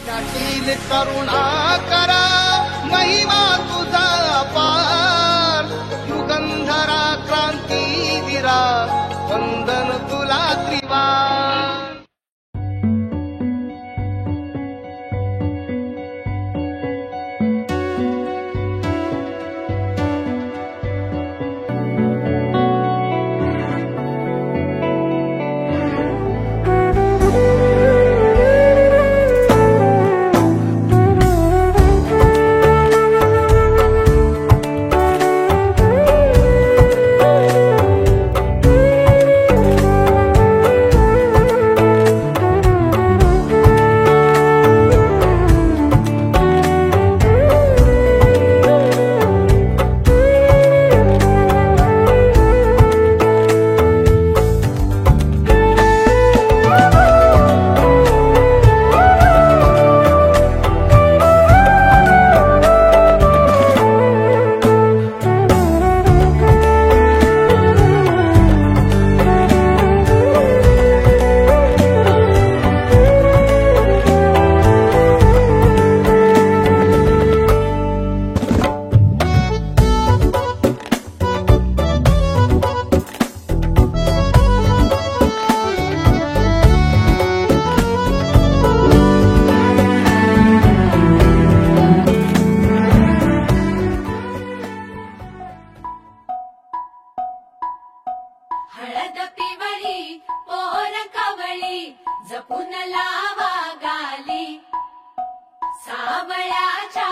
त्यातील करुणा करा महिमा तुझा अपार युगंधरा क्रांतीवीरा वंदन तुला त्रिवार। हळद पिवळी पोर कवळी जपून लावा गाली सावळ्याच्या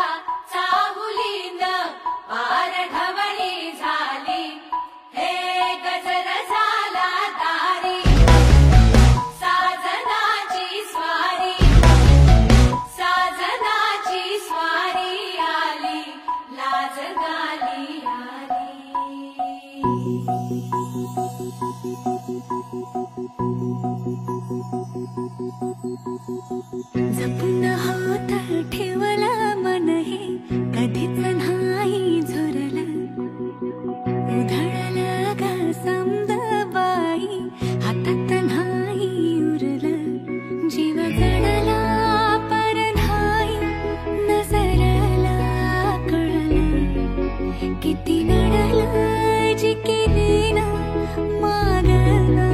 चाहुलीन पार ढवळी झाली हे गजर झाला दारी साजनाची स्वारी आली लाज गाली आली। जपून होत ठेवला मन हे कधीच नाही झुरलं उधळलं ग समद बाई हातात नाही उरलं जीव जडला पर नाही नजरला कळलं किती नडलं जी केली ना मागना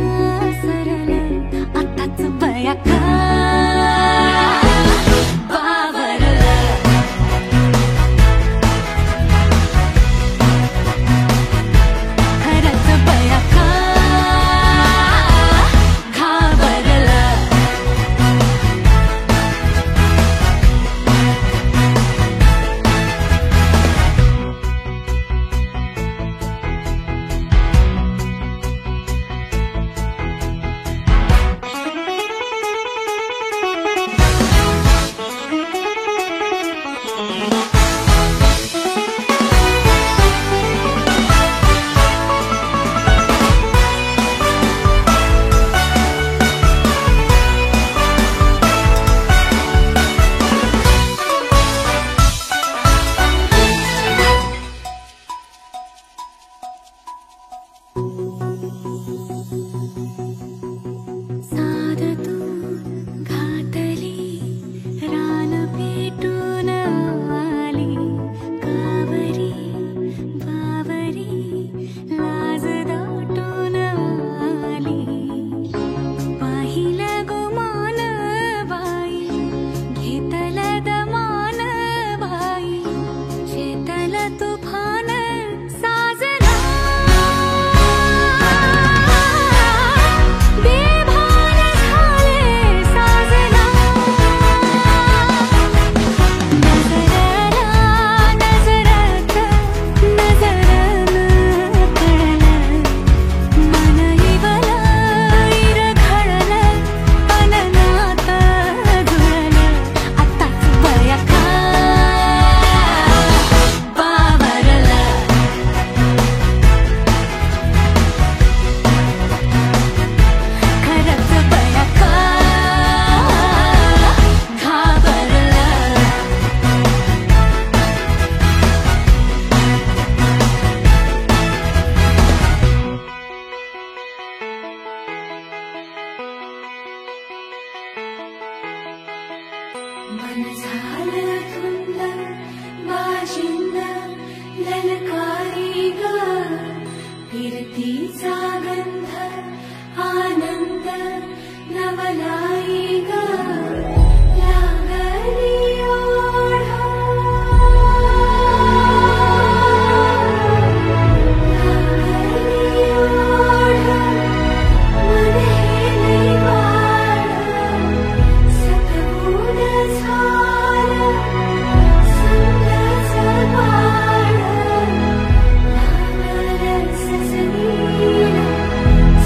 सरलं आताच बया का खरंच बया का मन झालं धुंद बाजिंद ललकारी ग फिरतीचा गंध आनंद नवलाई ग लागली ओढा लागली ओढा मन हे वाड सतबूड झालं संगाचं बाळ लागलं सजनीला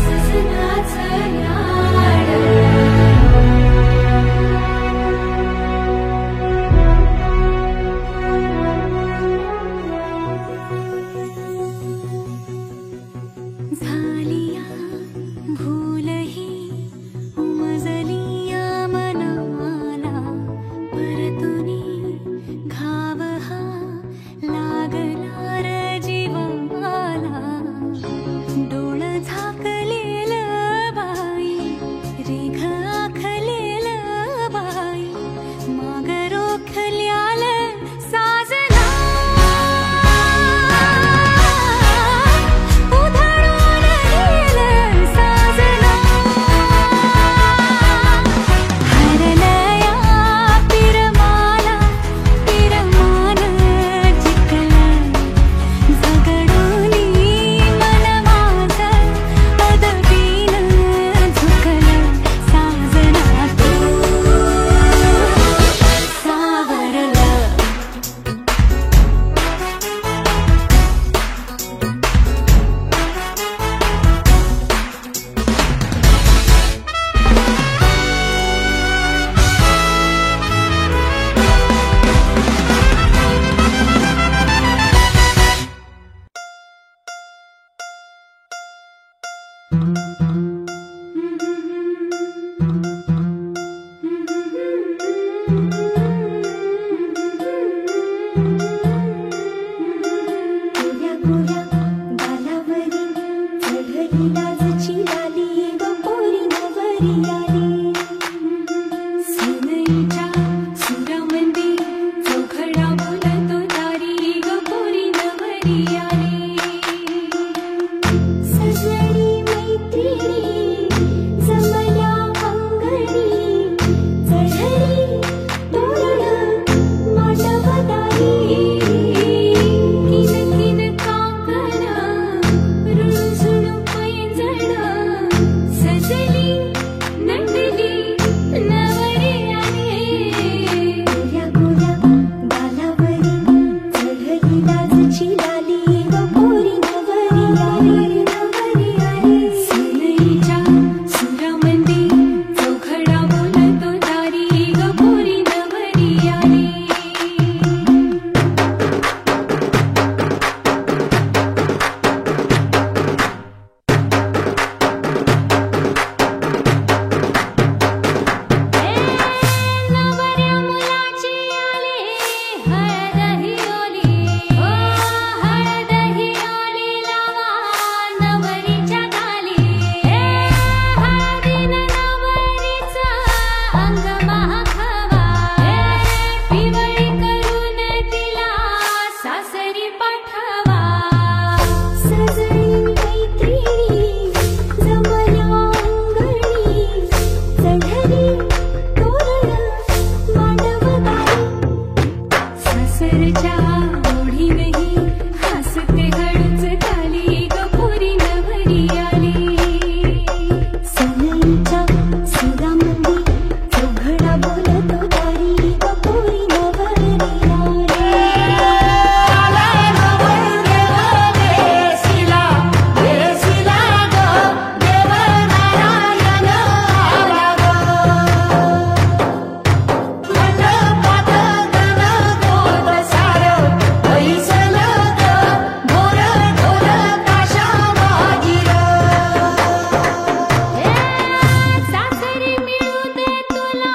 सजनाचं लाड झालिया भूलही उमजलिया मनाला परतुनी घाव हा लागला र जीवाला डोळ झाकलेलं बाई रेघ आखलेलं बाई माग रोखल्याल साजना उधळून गेलं साजना हरलया पिरमाला पिरमान जिंकलं झगडूनी मन माझं अदबीन झुकलं साजना तू सावरलं गोऱ्या गोऱ्या गालावरी चढली लाजची लाली ग पोरी नवरी आली सनईच्या सुरामंदी चौघडा बोलतो तारी ग पोरी नवरी आली सजनी मैत्रिणी जमल्या अंगणी चढली तोरण मांडवदारी किन किन काकण रुणझुण पैंजण सजली नटली नवरी आली गोऱ्या गोऱ्या गालावरी चढली लाजची लाली ग पोरी नवरी आली नवरी आली सनईच्या सुरामंदी चौघडा बोलतो तारी ग पोरी नवरी आली नवऱ्या मुलाची आली हळद ही ओली ओ हळद ही ओली लावा नवरीच्या गाली हळदीनं नवरीचं अंग महाखावा पिवळी करून तिला सासरी पाठवा सजनी मैत्रिणी जमल्या अंगणी चढली तोरण मांडवदारी सासरच्या ओढीनही हसते हळूच खाली ग पोरी नवरी आली सनईच्या सुरामंदी चौघडा बोलतो तारी ग पोरी नवरी सासरी मिळू दे तुला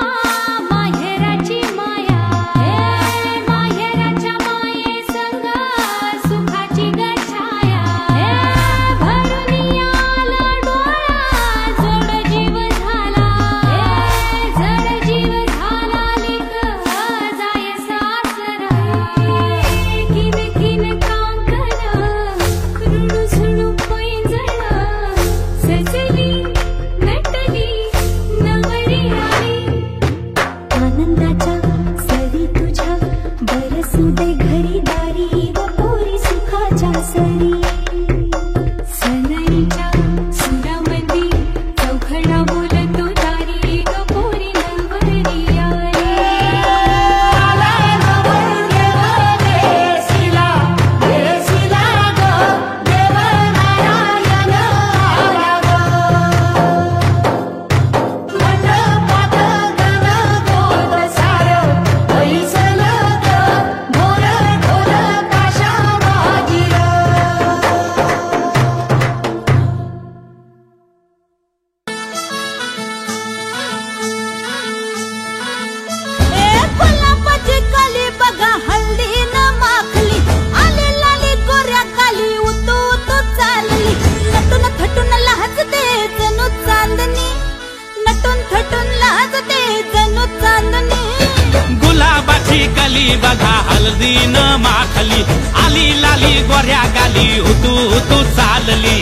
गुलाबाची कली बघा हळदीन माखली आली लाली गोऱ्या गाली उतू उतू चालली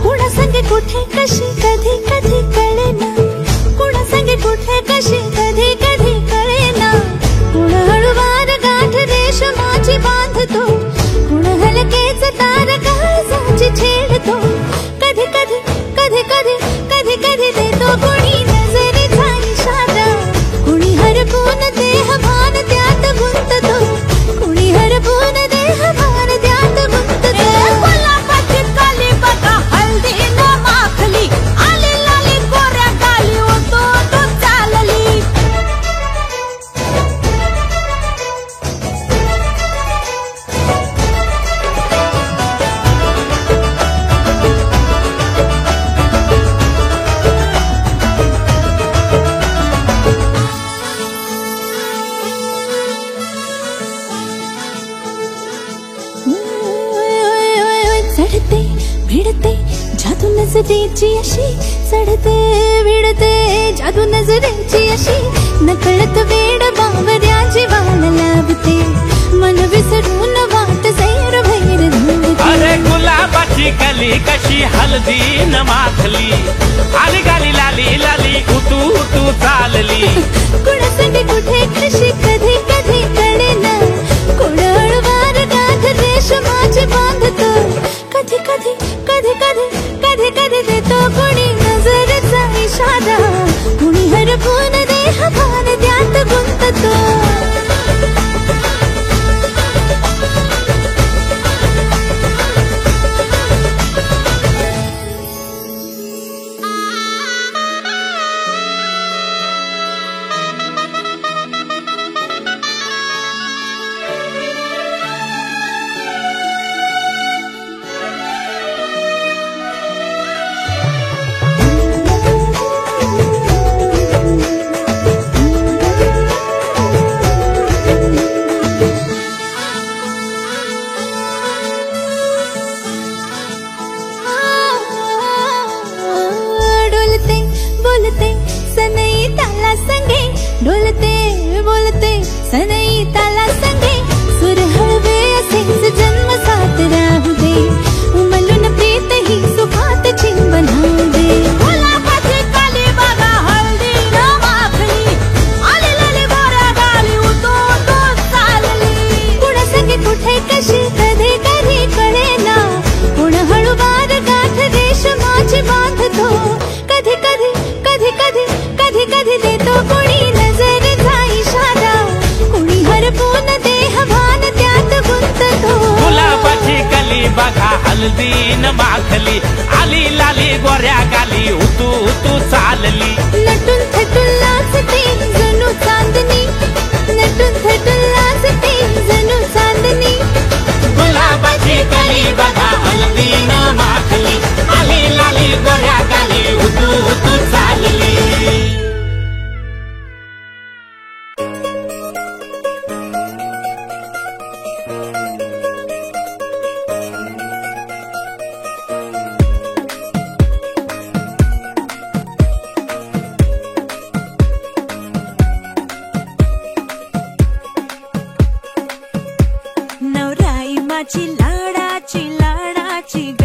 कुणा संगे कुठे कशी कधी कधी कळेना कुणा संगे कुठे कशी कधी कधी कळेना कुण हळूवार गाठ रेशमाची बांधतो कुण हलकेच तार काळजाची छेडतो कधी कधी कधी कधी कधी कधी देतो कुणी नजरेचा इशारा कुणी हरपून देह भान त्यात गुंततो कुणी हरपून देह भान त्यात गुंततो गुलाबाची कली बघा हळदीन माखली आली लाली गोऱ्या गाली उतू उतू चालली चढते भिडते जादू नजरेची अशी चढते भिडते जादू नजरेची अशी नकळत वेड बावऱ्या जीवाला लाभते मन विसरून वाट सैर भैर धुंदते अरे गुलाबाची कली कशी हळदीन माखली आली गाली लाली लाली उतू उतू चालली कुणासाठी कुठे कशी कधी कधी कळेना कुण हळूवार गाठ रेशमाची बांधतो कधी कधी कधी कधी कधी कधी देतो कुणी नजरेचा इशारा कुणी हरपून देह भान त्यात गुंततो डोलते बोलते सनई ताला संगे डोलते बोलते सनई ताला संगे सुर हळवे असेच जन्म साथ राहू दे उमलून प्रीत ही सुखात चिंबन होऊ दे गुलाबाची कली बघा हळदीन माखली आली लाली गोऱ्या गाली उतू उतू चालली कुणा संगे कुठे कशी कधी कधी कळेना कुण हळूवार गाठ रेशमाची बांधतो कधी कधी कधी कधी कधी कधी देतो कुणी नजरेचा इशारा कुणी हरपून देह भान त्यात गुंततो गुलाबाची कली बघा हळदीन माखली आली लाली गोऱ्या गाली उतू उतू चालली नटून थटून लाजते जणू चांदणी नटून थटून लाजते जणू चांदणी गुलाबाची कली बघा हळदीन माखली आली लाली गोऱ्या गाली उतू उतू चालली नवराई माझी लाडाची लाडाची ग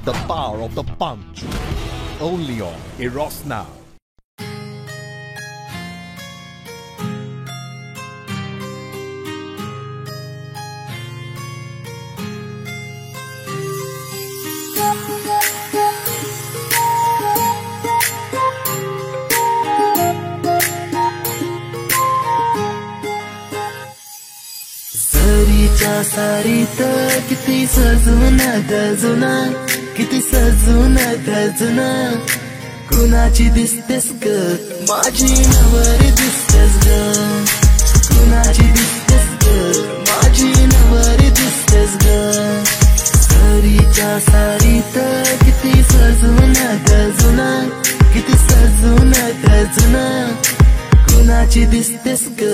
the power of the punch. Only on Eros Now. सरीच्या सारीत किती सजून गजुना, किती सजून गजुना, कुणाची दिसतेस ग माझी नवरी दिसतेस ग, कुणाची दिसतेस ग माझी नवरी दिसतेस ग. सरीच्या सारीत किती सजून गजुना, किती सजून गजुना, कुणाची दिसतेस ग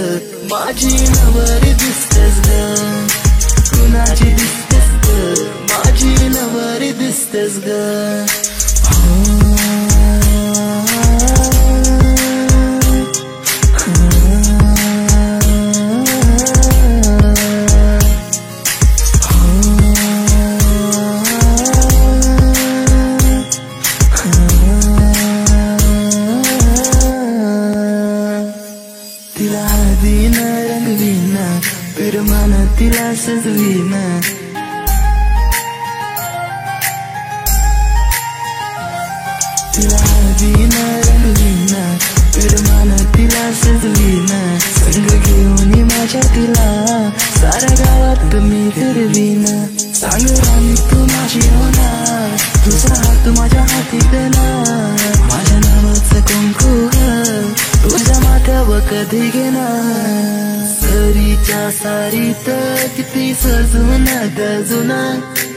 माझी नवरी दिसतेस ग, कुणाची दिसतेस ग माझी नवरी दिसतेस ग. तिला हळदीन रंगवीन, पिरमान तिला सजवीन, तिला हळदीन रंगवीन, पिरमान तिला सजवीन, संग घेऊन माझ्या तिला साऱ्या गावात मी फिरवीन. सांग राणी तू माझी होणार, तुझा हात माझ्या हाती देणार, माझ्या नावाचं कुंकू तुझ्या माथ्यावर कधी घेणार. सरीच्या सारीत किती सजून गजुना,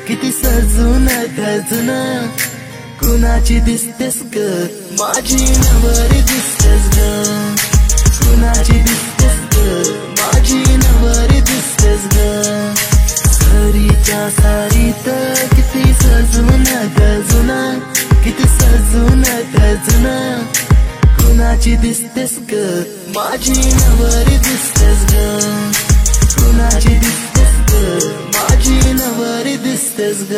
किती सजून गजुना, कुणाची दिसतेस ग माझी नवरी दिसतेस ग, कुणाची दिसतेस ग माझी नवरी दिसतेस ग. सरीच्या सारीत किती सजून गजुना, किती सजून गजुना, कुणाची दिसतेस ग माझी नवरी दिसतेस ग, कुणाची दिसतेस ग माझी नवरी दिसतेस ग.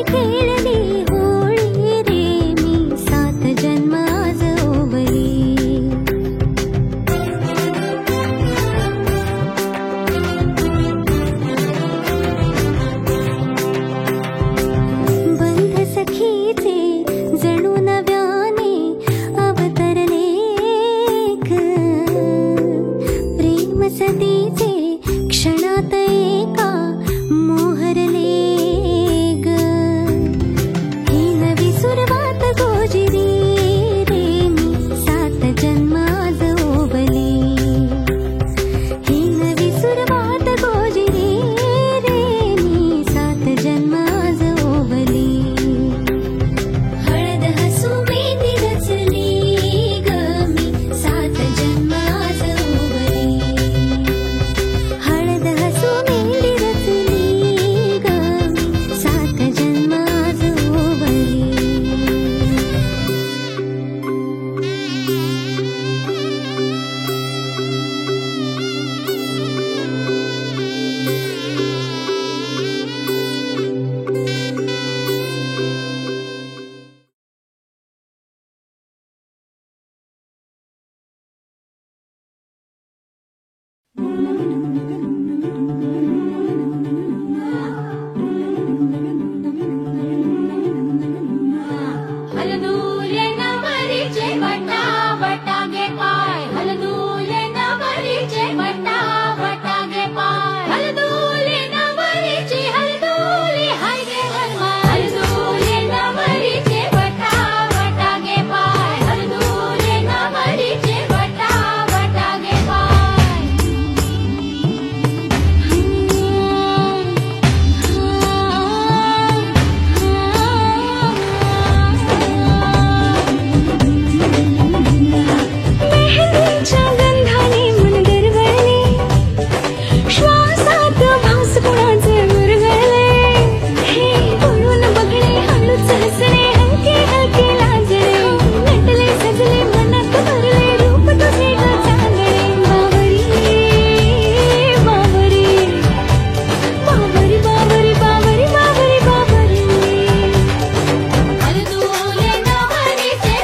खेळली होळी रे मी 7 जन्माज ओवली. वटागे पाय हलदूले नवरीचे वटागे पाय हलदूले नवरीचे हलदूले हाय गे हनुमान हलदूले नवरीचे वटागे पाय हलदूले नवरीचे वटागे पाय मेहंदीच्या गंधाने मन दरवळले श्वासात भास कुणाचे मुरगळले हे बोलून बघणे हळूच हसणे हलके हलके लाजणे नटले सजले मनात भरले रूप तुझे ग चांगले बावरी बावरी बावरी बावरी बावरी बावरी बावरी हलदूले नवरीचे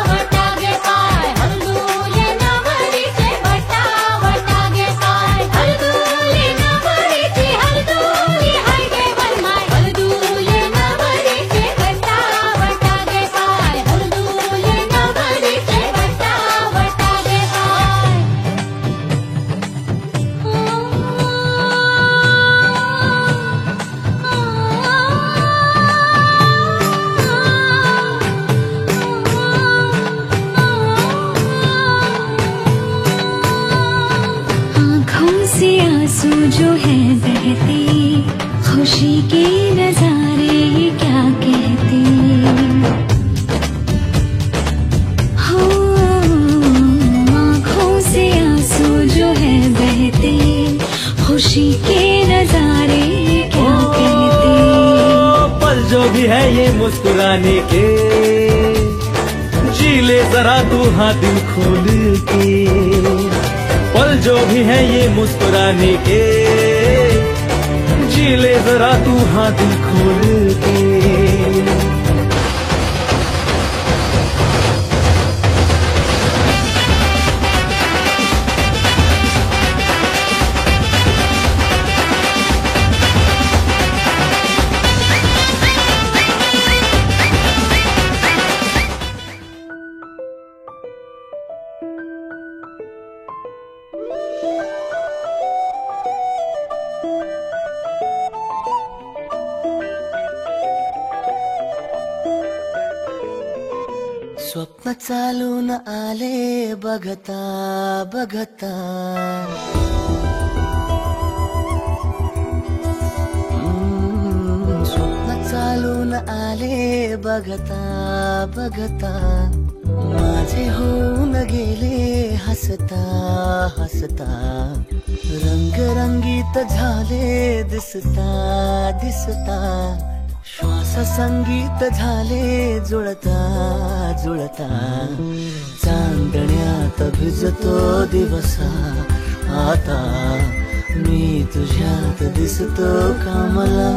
वटागे पाय हलदूले नवरीचे वटागे पाय हलदूले नवरीचे हलदूले हाय गे वनमाय हलदूले नवरीचे वटागे पाय हलदूले नवरीचे वटागे आँखों से आंसू जो है बहते खुशी के नजारे ये क्या कहते हो आँखों से आंसू जो है बहते खुशी के नजारे ये क्या कहते पल जो भी है ये मुस्कुराने के जी ले जरा तू हाँ दिल खोल के पल जो भी है ये मुस्कुराने के जी ले जरा तू हाँ दिल खोल के स्वप्न चालून आले बघता बघता स्वप्न चालून आले बघता बघता माझे होऊन गेले हसता हसता रंगरंगीत झाले दिसता दिसता श्वास संगीत झाले जुळता जुळता चांदण्यात भिजतो दिवसा आता मी तुझ्यात दिसतो कामला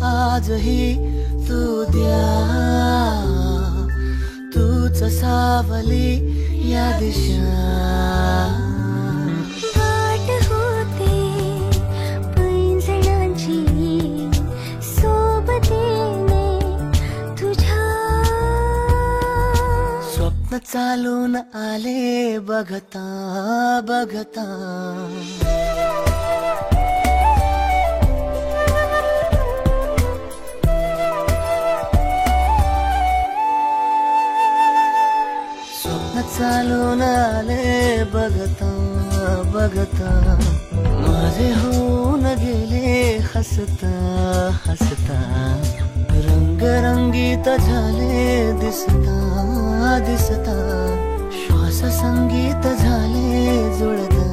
आजही तू द्या तूच सावली या दिशा वाट होते पैंजणांची सोबतीने तुझ्या स्वप्न चालून आले बघता बघता चालून आले बघता बघता माझे होऊन गेले हसता हसता रंगरंगीत झाले दिसता दिसता श्वास संगीत झाले जुळता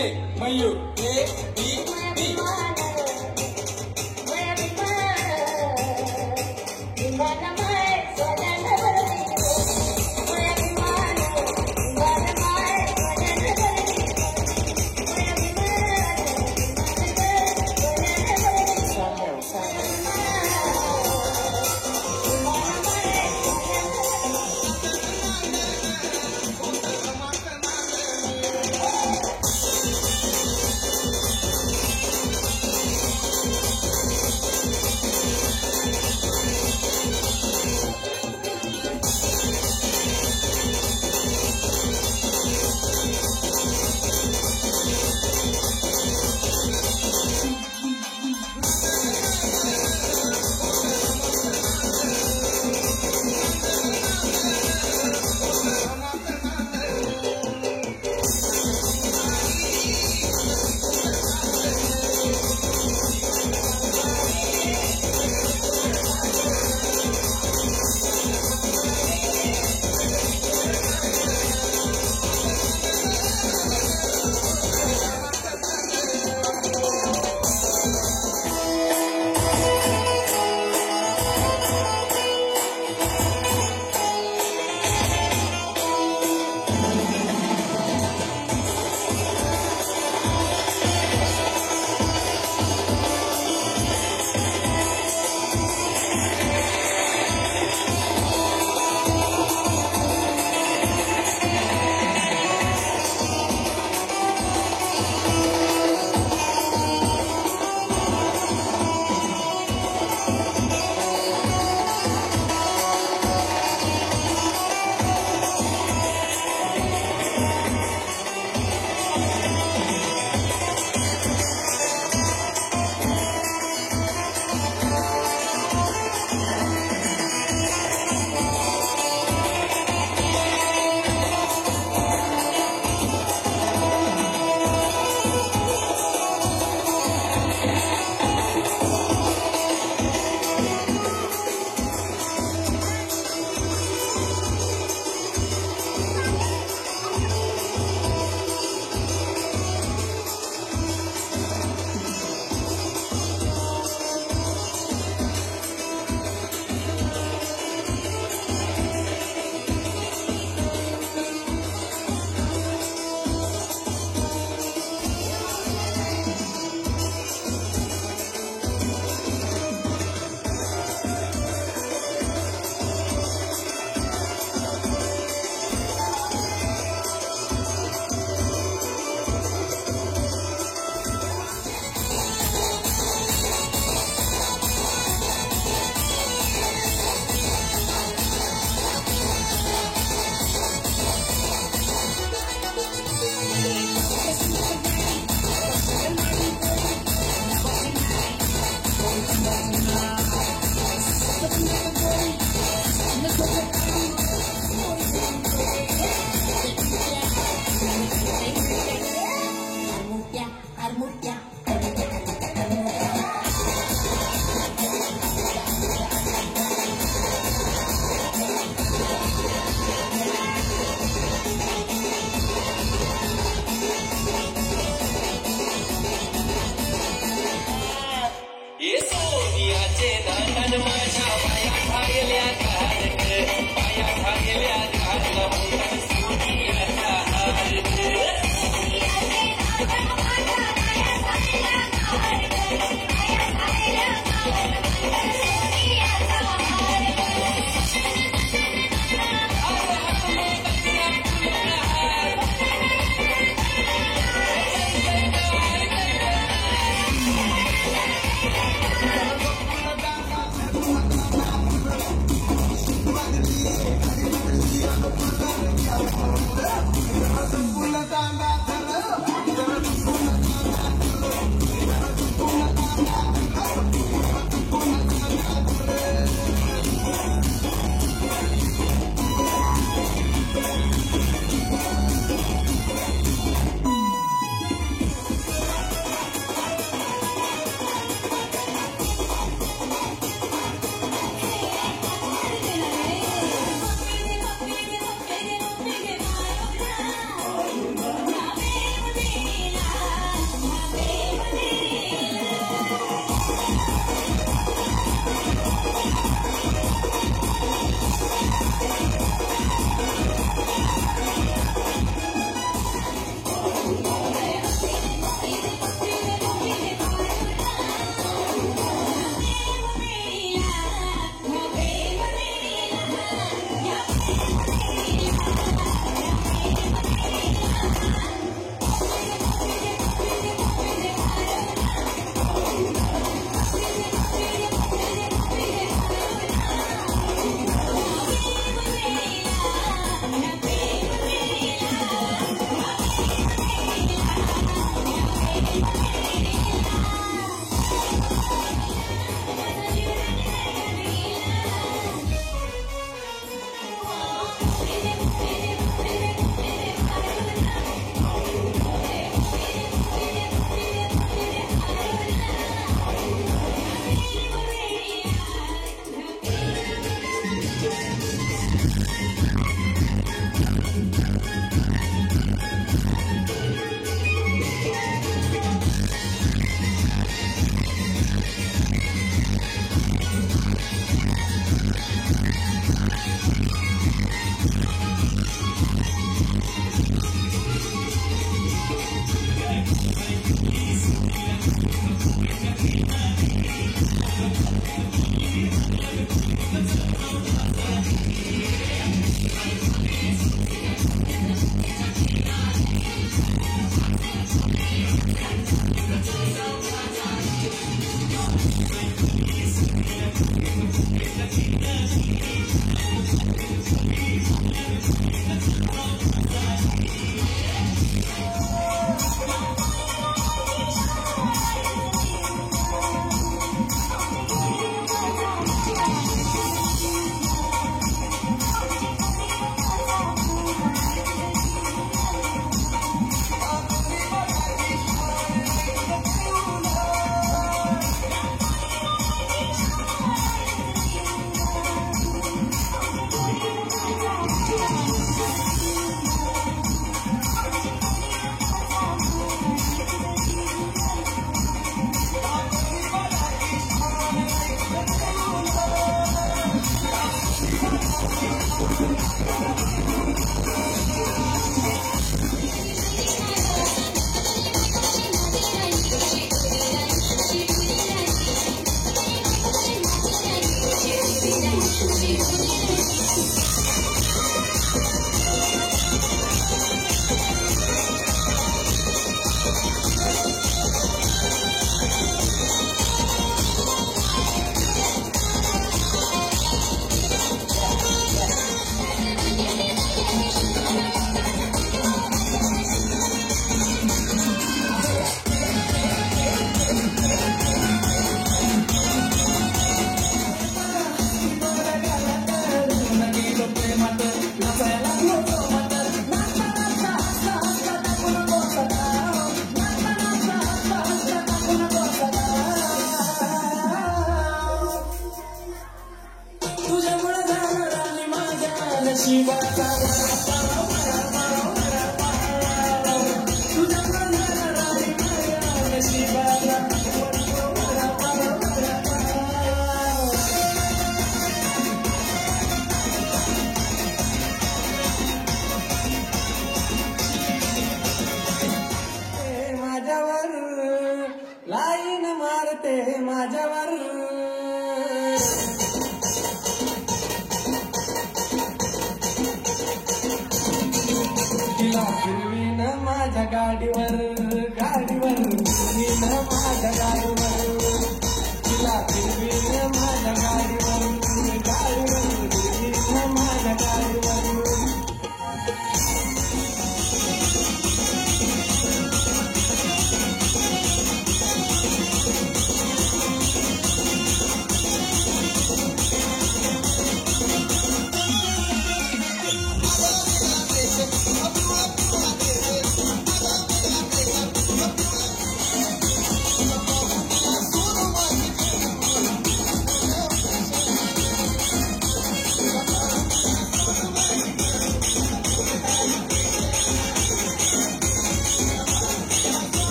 DJ Mayu A B B.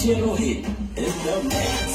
DJ Rohit in the mix.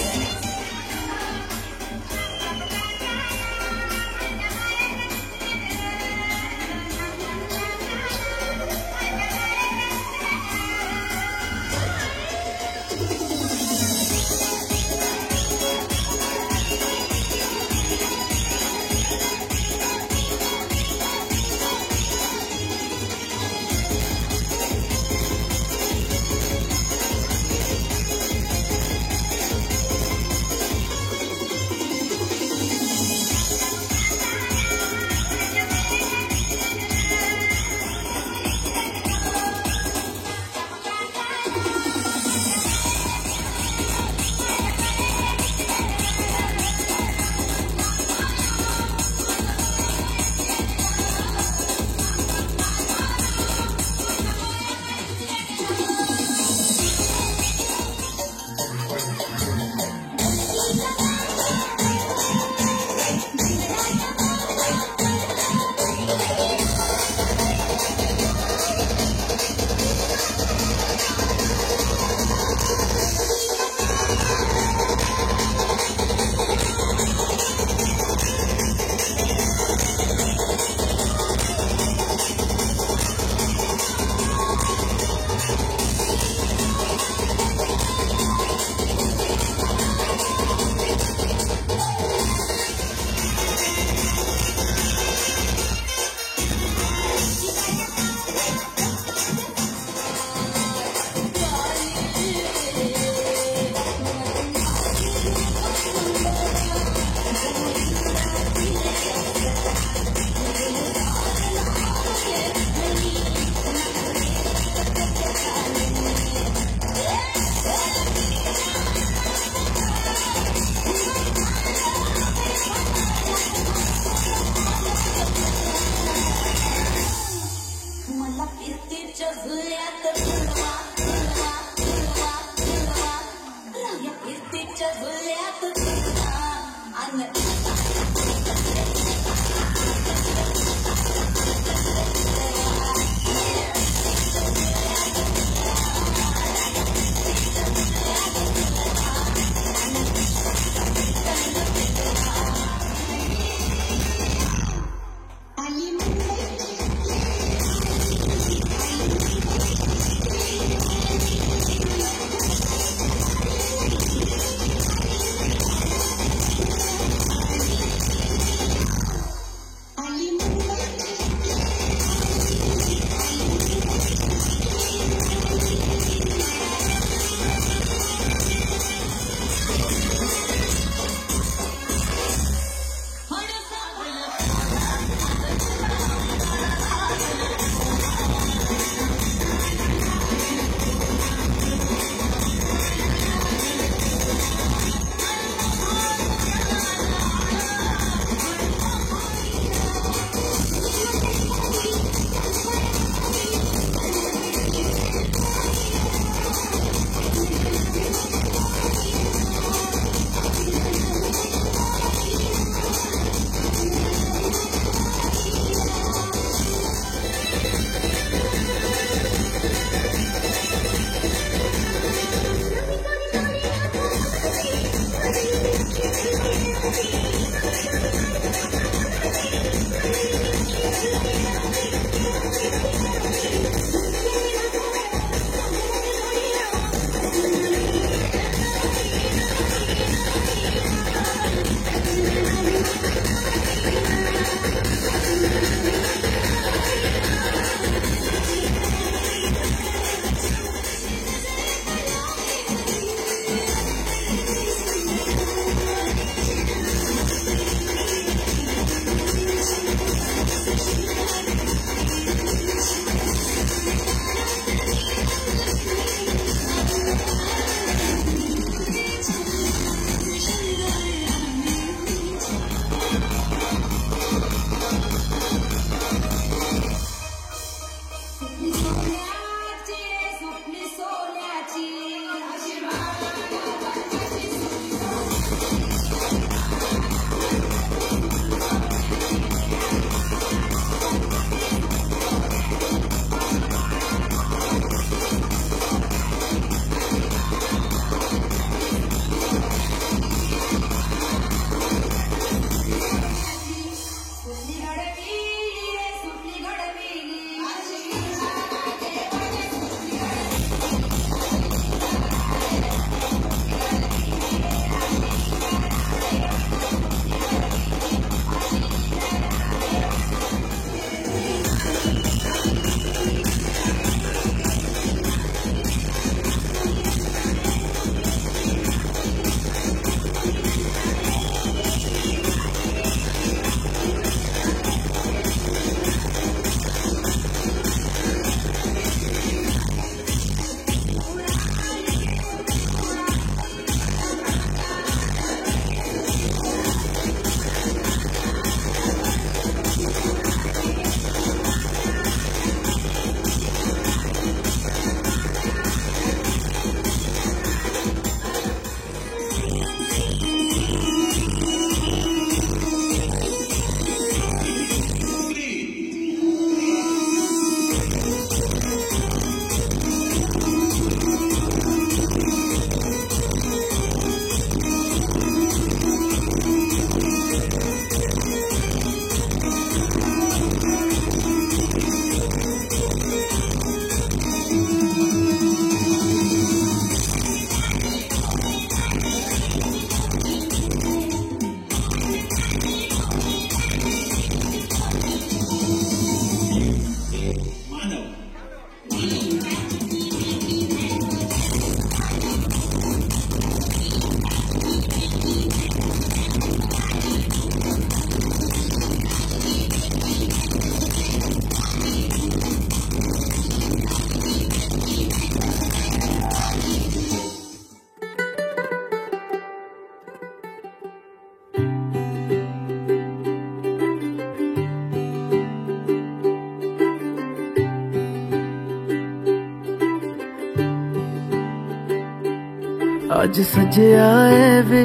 आज सजया है वे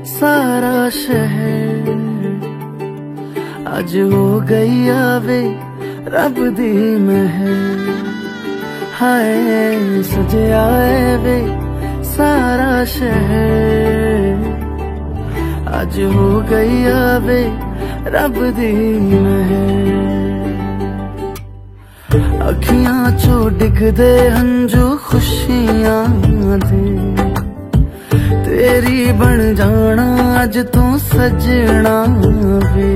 सारा शहर, आज हो गई आवे रब दी महर। हाय सजया है वे सारा शहर, आज हो गई आवे रब दी महर। अखियां चो डिगदे हंजू खुशियां दे, तेरी बन जाना अज तू सजना वे।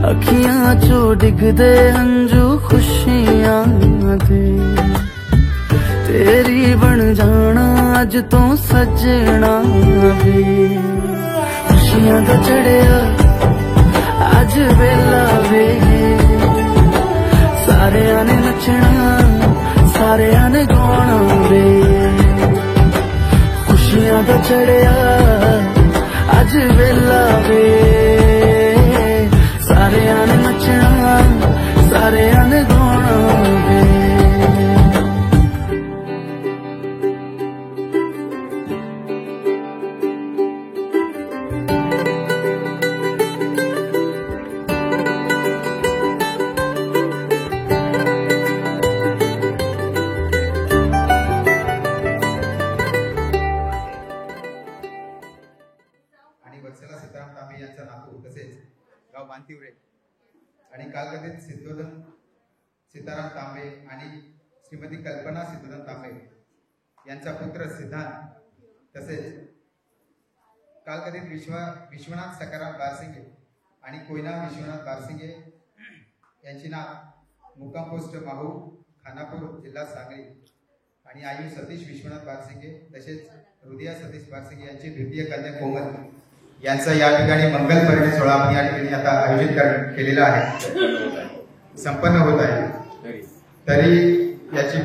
अखियां चो डिगदे हंजू खुशियां दे, तेरी बन जाना अज तू सजना वे। खुशियां दा चढ़िया अज वेला वे, सारेयां ने नचना सारेयां ने गाना वे। खुशियां दा चढ़िया अज वेला वे, सारेयां ने नचना सारेयां ने गाना वे। आणि कालगतीत सिद्धोधन सीताराम तांबे आणि श्रीमती कल्पना सिद्धोधन तांबे यांचा पुत्र सिद्धांत, तसेच कालगतीत विश्वनाथ सकाराम बारसिंगे आणि कोयना विश्वनाथ बारसिंगे यांची नाव मुक्काम पोस्ट माहू खानापूर जिल्हा सांगली आणि आयु सतीश विश्वनाथ बारसिंगे तसेच हृदया सतीश बारसिंगे यांची द्वितीय कन्या कोमल यांचा या ठिकाणी मंगल परिणय सोहळा आपण या ठिकाणी आता आयोजित केलेला आहे, संपन्न होत आहे। तरी याची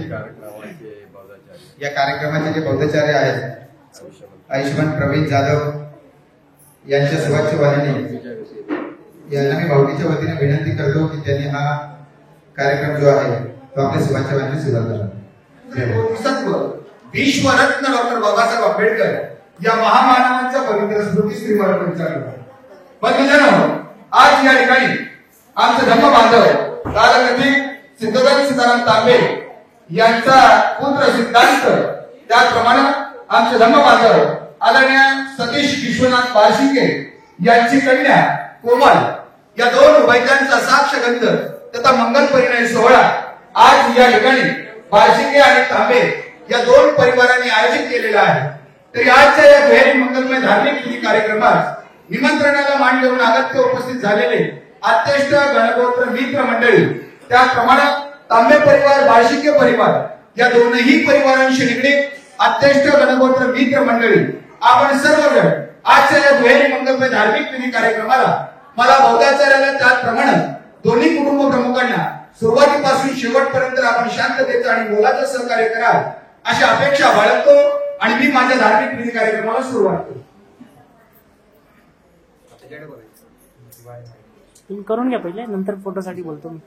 या कार्यक्रमाचे जे बौद्धाचार्य आहेत आयुष्मान प्रवीण जाधव यांच्या सुवाच्य वाहिनी यांना मी भावनीच्या वतीने विनंती करतो की त्यांनी हा कार्यक्रम जो आहे तो आपल्या सुवाच्य वाहिनीने सुरू करा। विश्वरत्न डॉक्टर बाबासाहेब आंबेडकर या महामानवांच्या पवित्र स्मृती आज या ठिकाणी आमचे धम्म बांधव कालगतीत सिद्धोधन सीताराम तांबे यांचा पुत्र सिद्धांत, त्याचप्रमाणे आमचे धम्म बांधव आदरणीय सतीश विश्वनाथ बारसिंगे यांची कन्या कोमल या दोन वैद्यांचा साक्षगंध तथा मंगल परिणय सोहळा आज या ठिकाणी बारसिंगे आणि तांबे या दोन परिवारांनी आयोजित केलेला आहे। तरी आजच्या या दुहेरी मंगलमय धार्मिक विधी कार्यक्रमात निमंत्रणाला मान देऊन अगत्य उपस्थित झालेले अत्यष्ट गणगोत्र मित्र मंडळी, त्याचप्रमाणे तांबे परिवार बारसिंगे परिवार या दोनही परिवारांशी निगडीत अत्यष्ट गणगोत्र मित्र मंडळी, आपण सर्वजण आजच्या या दुहेरी मंगलमय धार्मिक विधी कार्यक्रमाला मला बौद्धाचार्याला त्याचप्रमाणे दोन्ही कुटुंब प्रमुखांना सुरुवातीपासून शेवटपर्यंत आपण शांततेचं आणि मोलाचं सहकार्य कराल अशी अपेक्षा बाळगतो आणि मी माझ्या धार्मिक विधी कार्यक्रमाला सुरुवात करतो। तुम्ही करून घ्या पहिले, नंतर फोटोसाठी बोलतो मी।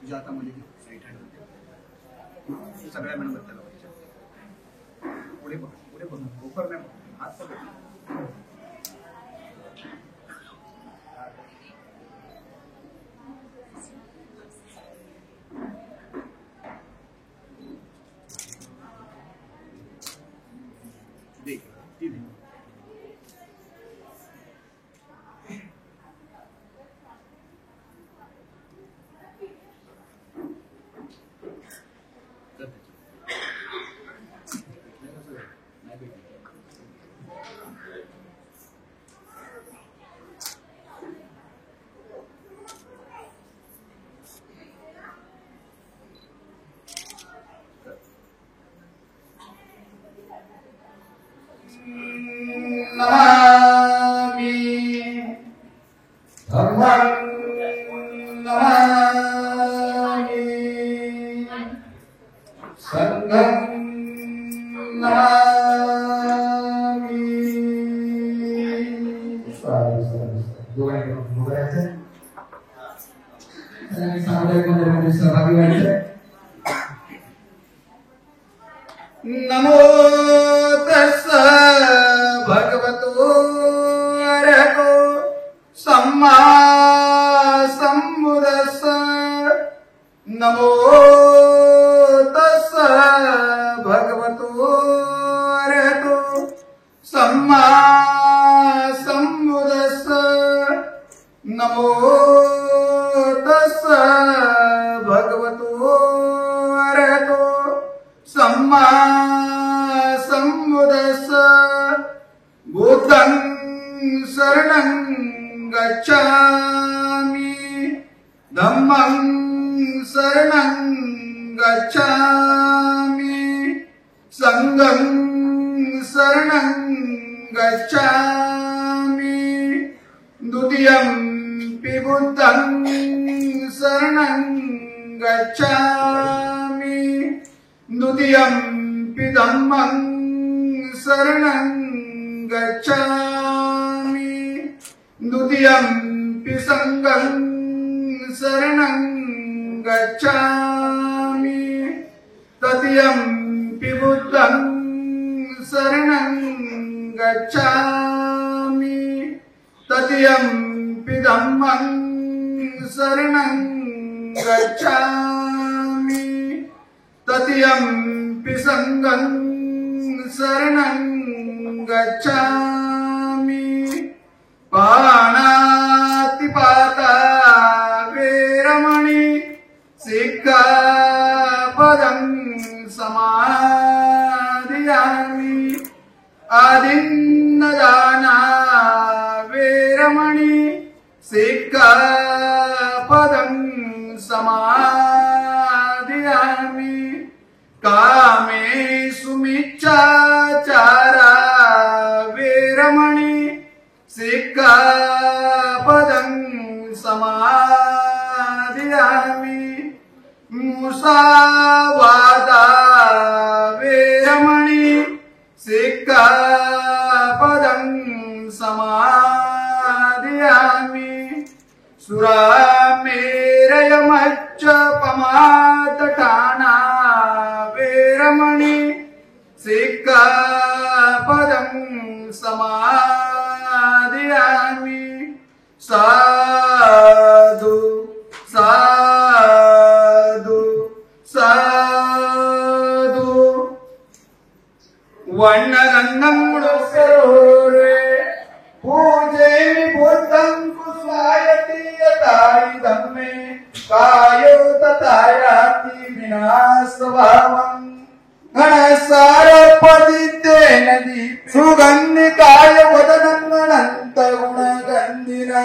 तुझ्या हातामध्ये सगळ्या मेहनत त्याला पुढे बघ, पुढे बघ, गोकर नाही हात पकड। देख ती देख नमामि धम्मं नमामि संघं नमामि। नमो तस्स भगवतो अरहतो सम्मा सम्बुद्धस्स नमो तस्स भगवतो अरहतो सम्मा सम्बुद्धस्स नमो तस्स भगवतो अरहतो सम्मा सम्बुद्धस्स बुद्धं शरणं गच्छामि धम्मं शरणं गच्छामि संघं शरणं गच्छामि द्वितीयंपि बुद्धं शरणं गच्छामि द्वितीयंपि धम्मं शरणं गच्छामि द्वितीयंपि संघं शरणं गच्छामि तृतीयंपि बुद्धं शरणं गच्छामि तृतीयंपि धम्मं शरणं गच्छामि तृतीयंपि संघं शरणं गच्छामि पाणातिपाता वेरमणि सिक्खापदं समादियामि आदिन्नदाना वेरमणि सिक्खापदं समादियामि कामेषु मिच्छाचारा वेरमणि सिक्खापदं समादियामि मुसावादा वेरमणि सिक्खापदं समादियामि सुरामेरयमच्चपमातठाना वेरमणि सिक्खापदं समादियामि साधु साधु साधु वर्णगन्धं मुडुसरोरे पूजयमि बुद्धं कुस्वायति यथायुधं मे कायो तथा याति विनाशभावं गणसारपदितेन दीपे सुगन्धिकाय वदनं अनन्तगुणगन्धिना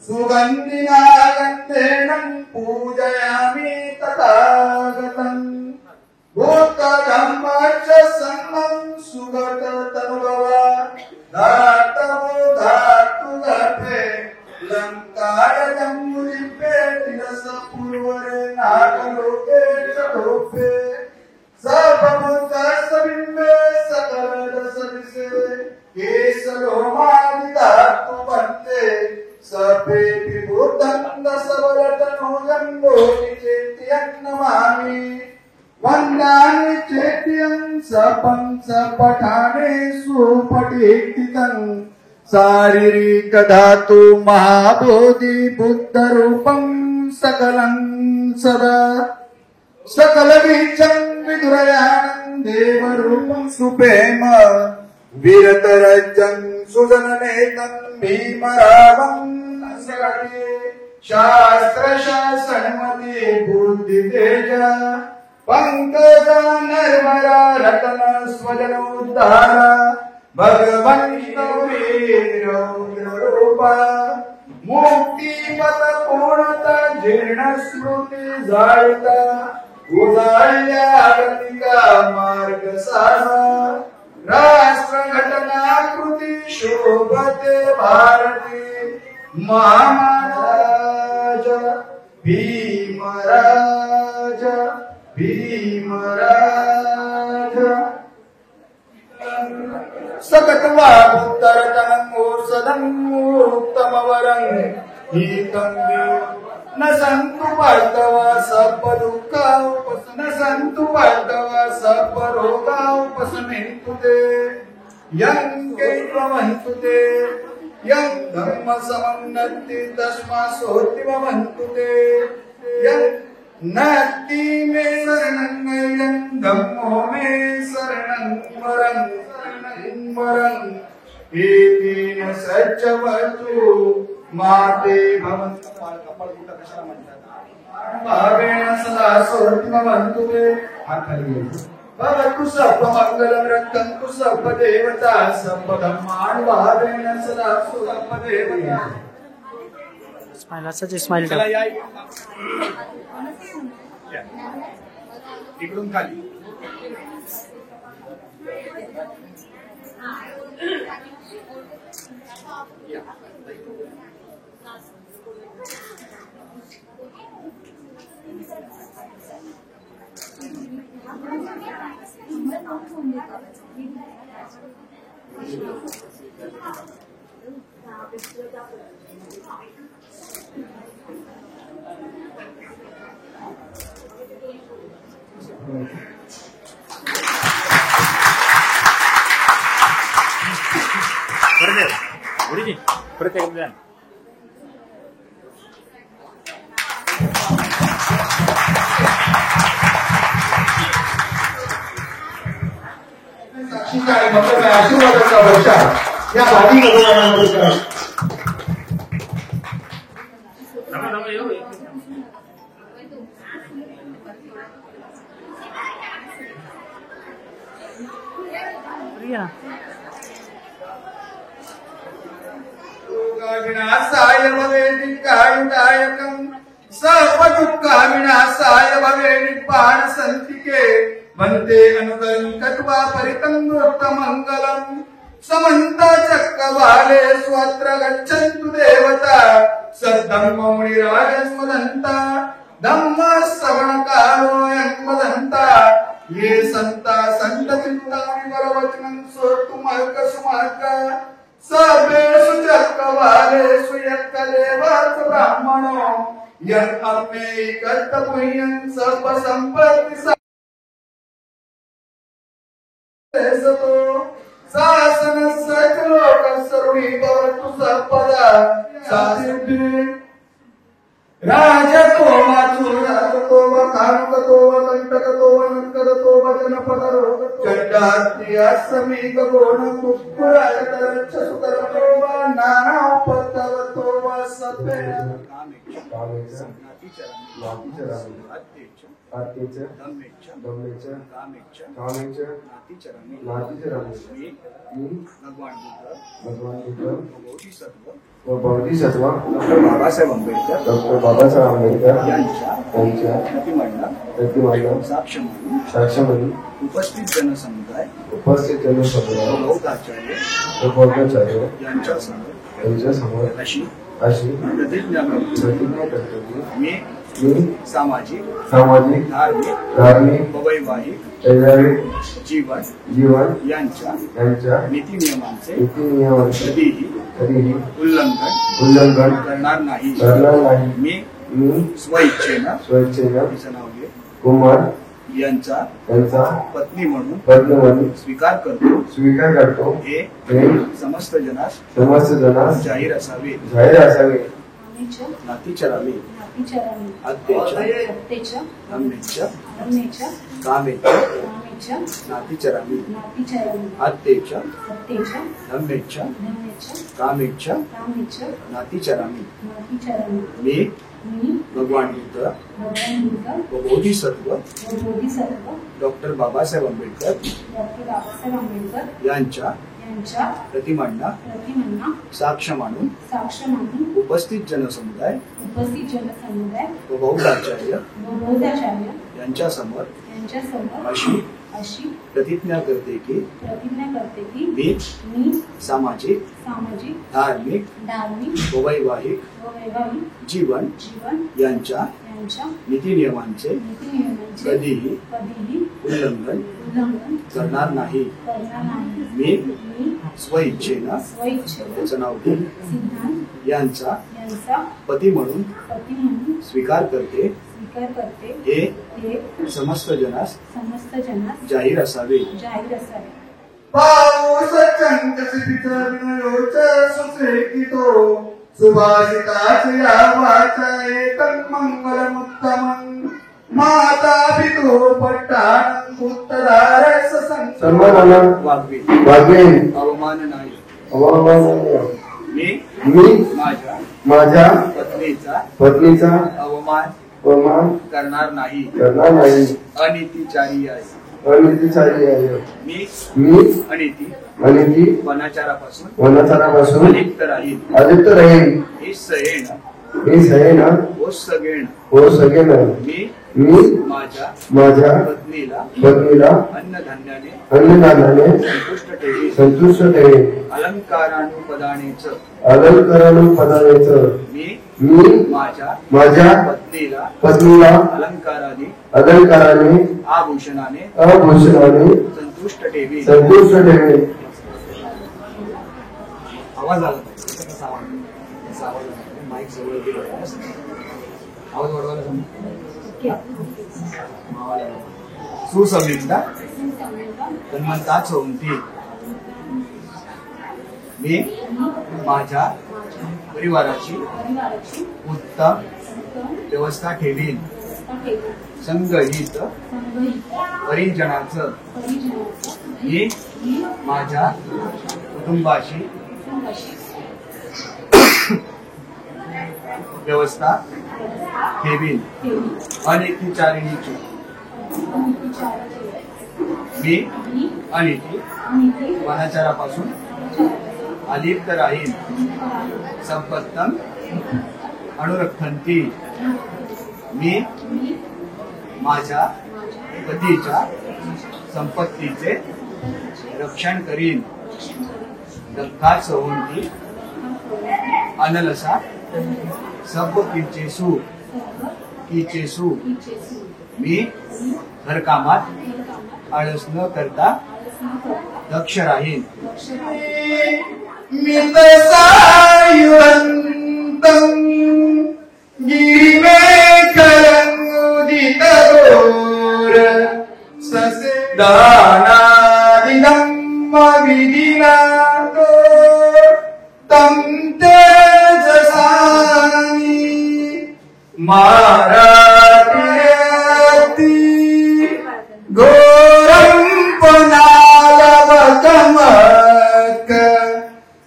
सुगन्धिना गन्धेन पूजयामि तथागतम् भूतधम्मश्च संगं सुगततनुभवा धातवो धातु गर्भे लङ्काय जम्बुदीपे तिरसपूर्वरे नागलोके चतुर्भे सर्वभूतसबिम्बे सकलरसदिशे केशलोमादिधातु वन्दे सर्वेऽपि भूतं दशवरतनो जम्बोऽपि चेत्यं नमामि वन्दामि चेत्यं सपं सपठानेषु पठेत्तितं शारीरिकधातु महाबोधि बुद्धरूपं सकलं सदा सकलबीजं विदुरयानं देवरूपं सुप्रेम वीरतरजं सुजननेतं भीमरावं शास्त्रशासनमति बुद्धितेज पंकज निर्मला रतन स्वजनोद्धार भगवन्वीरूपा मुक्तिपथ पूर्णता जीर्ण स्मृति जायता उदार्यागतिका मार्ग साधा राष्ट्र घटनाकृती शोभते भारती महाराज भीमराज भीमराज सततवाभूतरतनमूर्सदमूर्तमवरं हितं न सन्तु पार्थवा सर्वदुःखा न सन्तु पार्थवा सर्वरोगा उपसमेन्तु ते यं केत्वमन्तु ते यं धर्म समन्नति तस्मासोऽतिवन्तु ते यं नास्ति मे शरणं यं धम्मो मे शरणं वरं एतेन सच्चवतु माते भवन्तु भावेन सदा सोऽतिवन्तु ते भवतु सर्वमङ्गलं रक्षन्तु सर्वदेवता सर्वधर्मान् भावेन सदा सर्वदेवता स्माइल असं स्माइल इकडून खाली आशीर्वादाचा वर्षा या भावी भगवानांवर करा. विनाशाय भवे नित्यायुदायकं सर्वदुःखविनाशाय भवे निब्बाण सन्तिके भन्ते अनुगणित्वा परितन्वृत्तमङ्गलम् समन्त चक्रवाले स्वत्र गच्छन्तु देवता सद्धम्ममुनिराजस्मदन्ता धम्म श्रवणकारोऽयं वदन्ता ये सन्ता सन्तचित्तानि वरवचनं श्रोतुमर्कसुमर्क सर्वेषु चक्रवालेषु यत्कलेवर्त ब्राह्मणो यत् अम्मेकत्तपुण्यं सर्वसम्पत्ति शासन सकलोकसरुणी भवतु सर्वदा सासिद्धि राजतो मातुराजतो वकानुकतो वकण्टकतो वनकरतो वचनपदरो चण्डार्त्यसमीकगोण कुक्कुराजतरच्छसुतरतो वा नानापतवतो वा सत्वे आत्येच दम्मेच कामेच नातिचरामि भगवान बुद्ध व बोधिसत्व डॉक्टर बाबासाहेब आंबेडकर यांच्या प्रतिमांना साक्ष म्हणून उपस्थित जनसमुदाय बौद्धाचार्य यांच्यासमोर अशी प्रतिज्ञा करतो मी सामाजिक धार्मिक वैवाहिक जीवन यांच्या नीती नियमांचे कधीही उल्लंघन करणार नाही. मी स्वइच्छेनं कुमार यांचा पत्नी म्हणून स्वीकार करतो हे समस्त जनास जाहीर असावे. नातिचरामी अत्येच धम्मेच कामेच नातिचरामी अत्येच धम्मेच कामेच नातिचरामी. मी भगवान बुद्ध व बोधिसत्व डॉक्टर बाबासाहेब आंबेडकर यांच्या प्रतिमांना साक्ष मानून उपस्थित जनसमुदाय व बौद्धाचार्य यांच्यासमोर अशी प्रतिज्ञा करते की मी सामाजिक धार्मिक व वैवाहिक जीवन यांच्या नीती नियमांचे कधीही उल्लंघन करणार नाही. मी स्वइच्छेनं त्याचं नाव यांचा पती म्हणून स्वीकार करते स्वीकार करते हे समस्त जनास जाहीर असावे पाऊस चंद्रसिद्धो सुचेकितो सुभाषिताचे आवाचा एकं मंगलमुत्तमं माता पितो पट्टानं उत्तरारस सन्मान वागवे अवमान नाही मी माझ्या पत्नीचा अवमान करणार नाही अनितीचारी आहे मी अनिती वनाचारापासून अलिप्त राहील हे सहेन हो सगळेन मी माझ्या पत्नीला अन्नधान्याने संतुष्ट ठेवे अलंकारानुपदानेच मी माझ्या पत्नीला अलंकाराने आभूषणाने संतुष्ट ठेवे आवाज आला माईक जवळ गेला आवाज वाढवायला सुसंगीता तन्मनता चौंती मी माझ्या परिवाराची उत्तम व्यवस्था ठेवीन संगहित परिजनाचं मी माझ्या कुटुंबाशी व्यवस्था ठेवीन अनितीचारिणीची मी अनिती वनाचारापासून अलिप्त राहीन संपत्तम अनुरक्षंती मी माझ्या पतीच्या संपत्तीचे रक्षण करीन दत्ता सवंती अनलसा सब किचेसू मी घरकामात आळस न करता दक्ष राहीन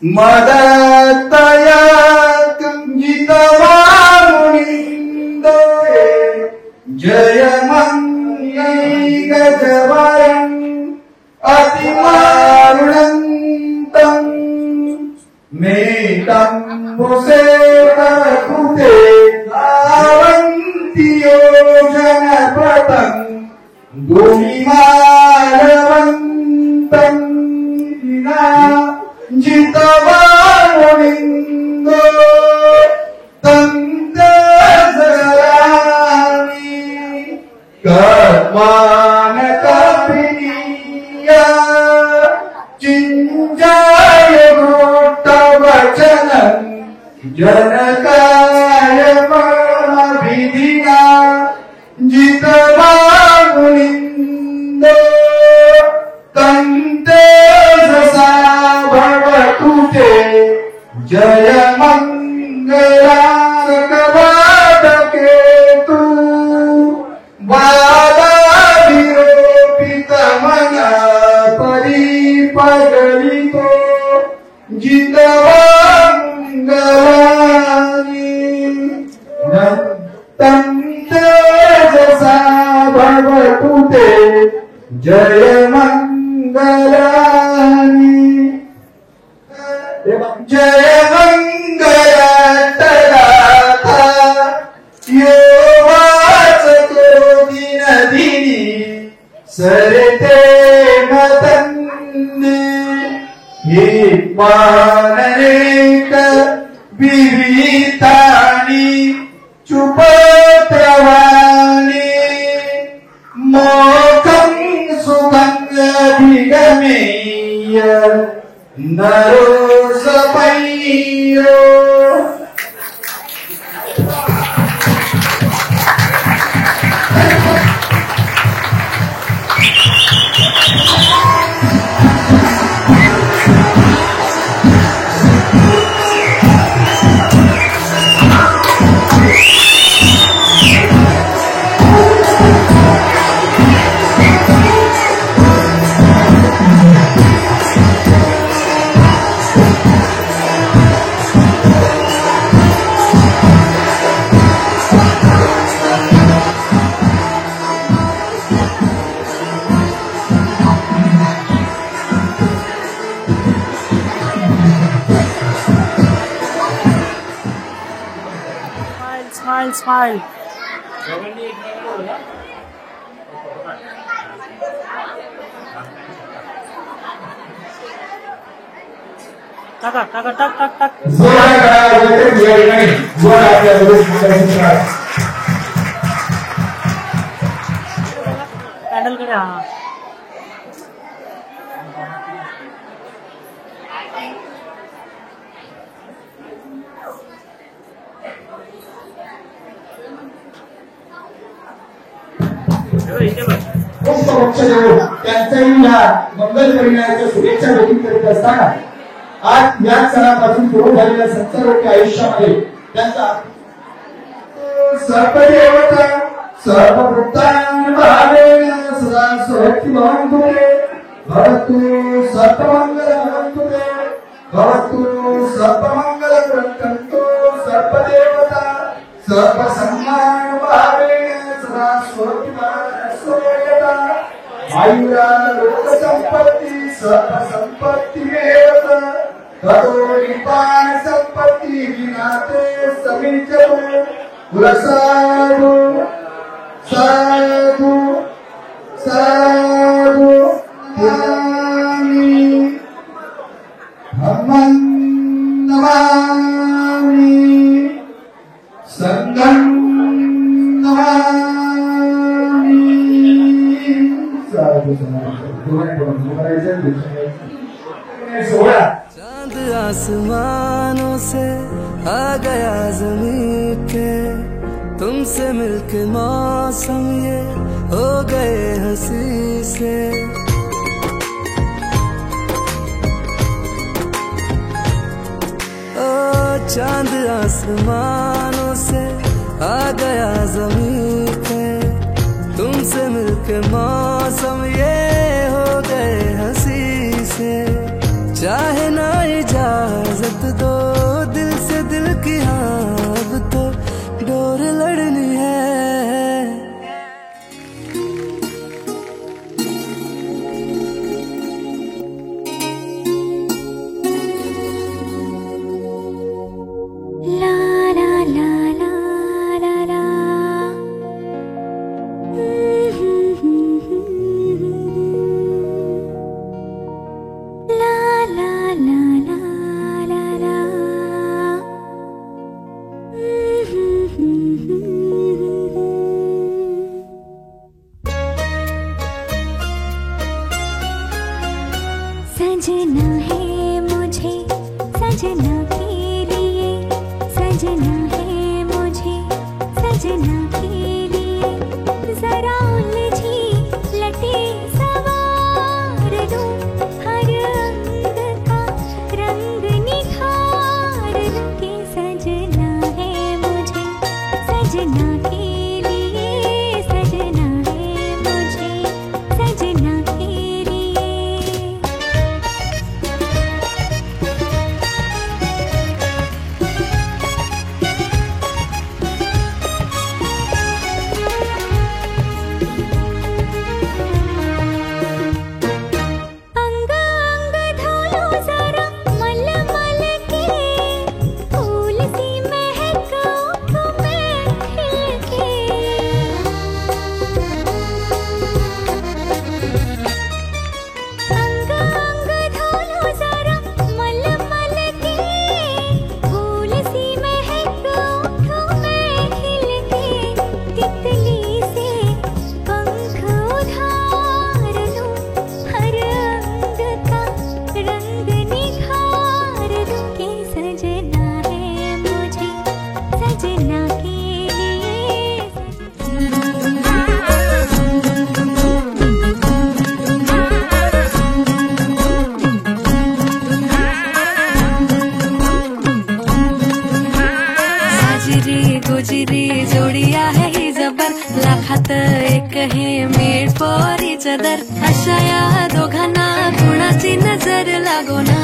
मदतया जितवामुनिन्दे जयमन्यैकजवरम् अतिमारुणन्तम् मेतं मुसेतकुते धावन्ति योजनपथम् भूमिमालवन्तम् जितवामुनिन्दो तन्तजरामि कर्मानकप्रिया चिञ्जाय भूतवचनं जनकाय परमविधिना जितवामुनिन्दो तन्तजसा भवतुते जय मंगलाकवादकेतु बाधाविरोपितमना परिपगलितो जितवाङ्गलानि तन्तजसा भवतुते जय मंगलानि जय मंगलतराथा यो वाचतो दिनदिनी सरते मतन्ने हि मानरेक विवितानि चुपत्रवाणि मोखं सुखं अभिगमेय नरो सपय्यो स्माइल स्माइल टक टक टक टक टक कैंडल कडे हाँ त्यांच्याही या मंगल परिणामाच्या शुभेच्छा व्यक्त करीत असताना आज या सणापासून सुरू झालेल्या 70 वर्ष आयुष्यामध्ये त्यांचा सर्पदेवता सर्वभूतान भावेन सदा सोहती भवन्तु ते भवतु सर्वमंगल भवन्तु ते भवतु सर्वमंगल ग्रंथन्तु सर्पदेवता सर्वसम्मान भावेन सदा सोहती भवन्तु आयुरा लोकसंपत्ति सर्वसंपत्ति मेवत ततो निपान संपत्ति विनाते समीचरो कुलसाधु साधु साधु ज्ञानी धम्मं नमामि संघं नमामि साधु चांद आसमानों से आ गया ज़मीं पे तुमसे मिलके मौसम ये हो गए हंसी से ओ चांद आसमानों से आ गया ज़मीं पे तुमसे मिलके मौसम ये हो गए हंसी से चाहे ना इजाजत दो दिल से दिल की हाँ अब तो डोर लड़नी है ला ला ला ला ला ला ला ला ला ला ला ला सजना है मुझे सजना के लिए सजना है मुझे सजना के लिए जरा उलझी लटे सवार दूं हर अंग का रंग निखार दूं कि सजना है मुझे सजना के लिए सजना है मुझे सजना के लिए अंग अंग धोलो जरा मल मल के फूल सी महक उठो मैं खिल के अंग अंग धोलो जरा मल मल के फूल सी महक उठो मैं खिल के तितली से पंख उधार लूं हर अंग का रंग निखार दूं कि सजना है मुझे सजना के साजरी गुजरी जोडिया है ही जबर लाखात एक हे मेड फॉर इच अदर अशा या दोघांना कुणाची नजर लागो ना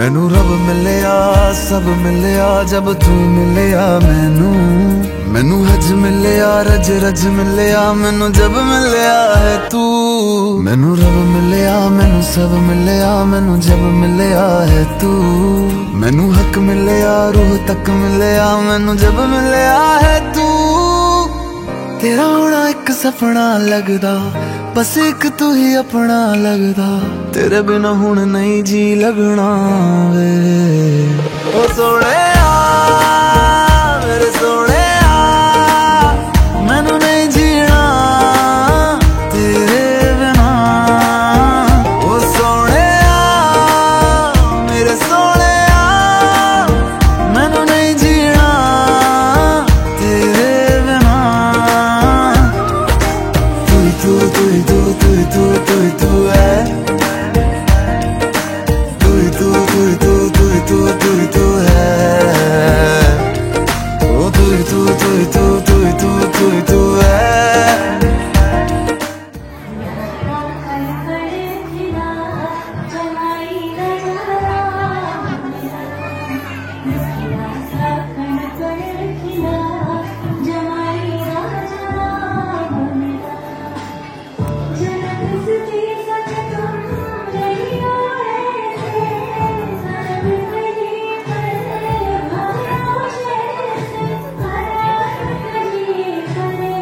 मैनू रब मिलिया सब मिलिया जब तू मिलिया मैनू हज मिलिया रज रज मिलिया मैनू जब मिलिया है तू मैनू रब मिलिया मैनू सब मिलिया मैनू जब मिलिया है तू मैनू हक मिलिया रूह तक मिलिया मैनू जब मिलिया है तू तेरा होना एक सपना लगदा बस एक तू ही अपना लगदा तेरे बिना हुण नहीं जी लगना वे ओ सोने मेरे सोने मैनू नहीं जीना तेरे बिना ओ सोने मेरे सोने मैनू नहीं जीना तेरे बिना तू तू तू तू तू तू तू है तू है ओ तू है करे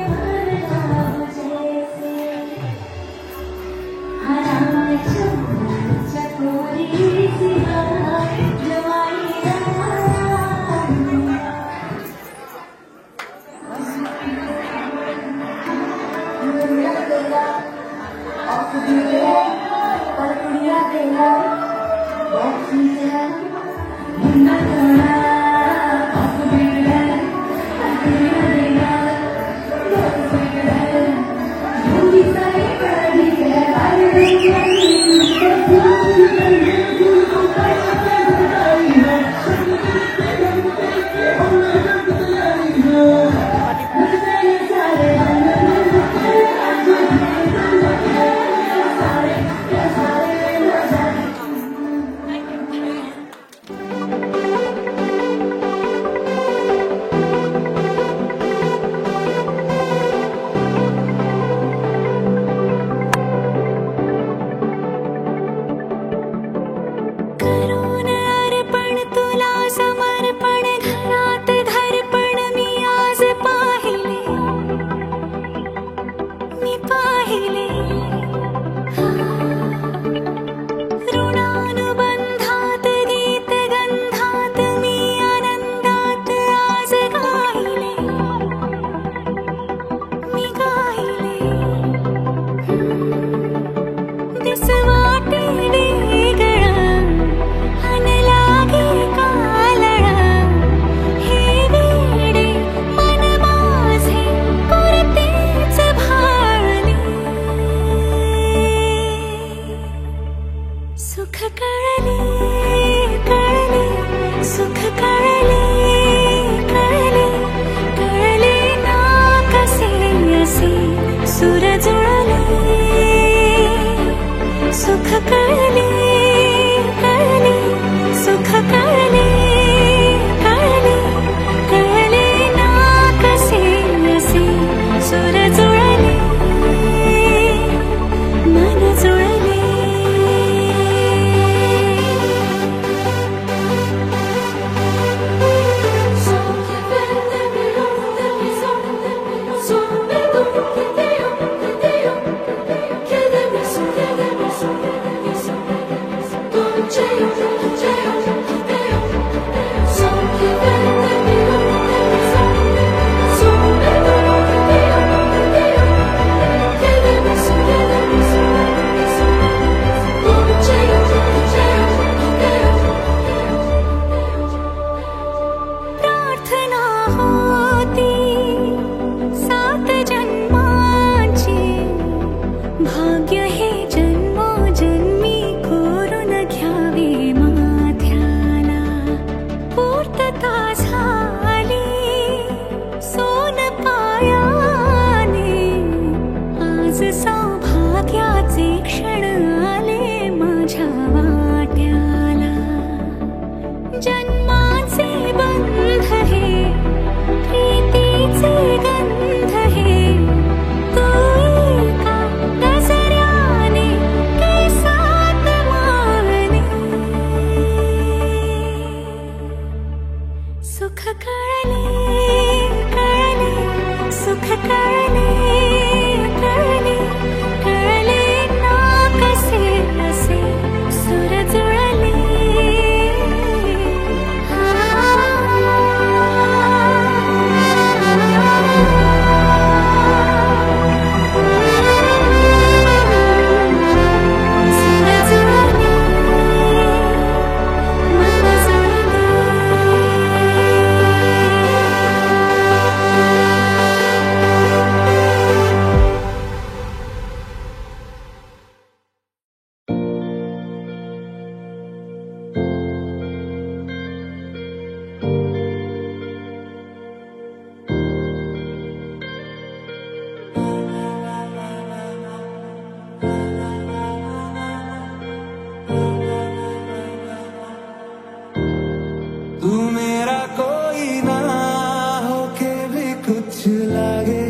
कुछ लागे,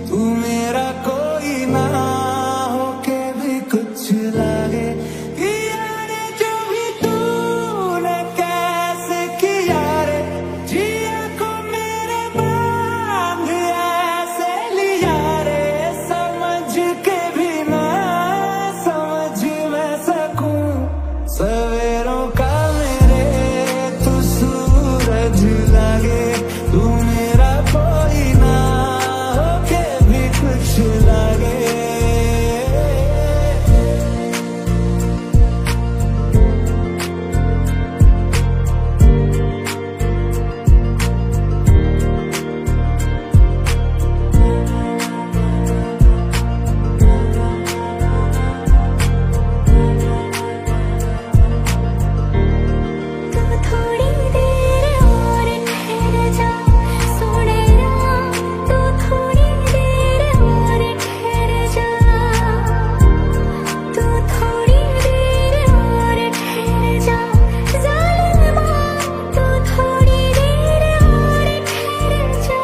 तू मेरा कोई ना होके भी कुछ लागे। किया रे जो भी तूने कैसे किया रे, जिया को मेरे बांध ऐसे लिया रे, समझ के भी ना समझ मैं सकूं सवेरों का मेरे तू सूरज लागे, तू मेरा कोई ना होके भी कुछ लागे। थोड़ी देर और ठहर जा सोने राम, तू थोड़ी देर और ठहर जा, तू थोड़ी देर और ठहर जा, ज़ालिमा तू थोड़ी देर और ठहर जा।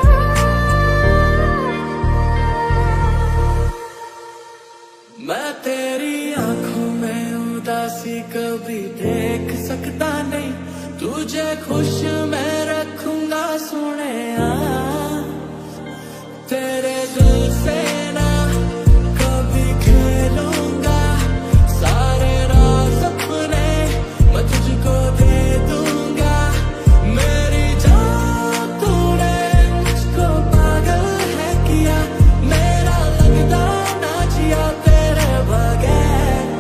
मैं तेरी आंखों में उदासी कभी देख सकता नहीं, तुझे खुश मैं रखूंगा सोने। तेरे दिल से ना कभी खेलूंगा, सारे राज अपने मैं तुझको दे दूंगा। मेरी जान तूने मुझको पागल है किया, मेरा लगता ना जिया तेरे बगैर।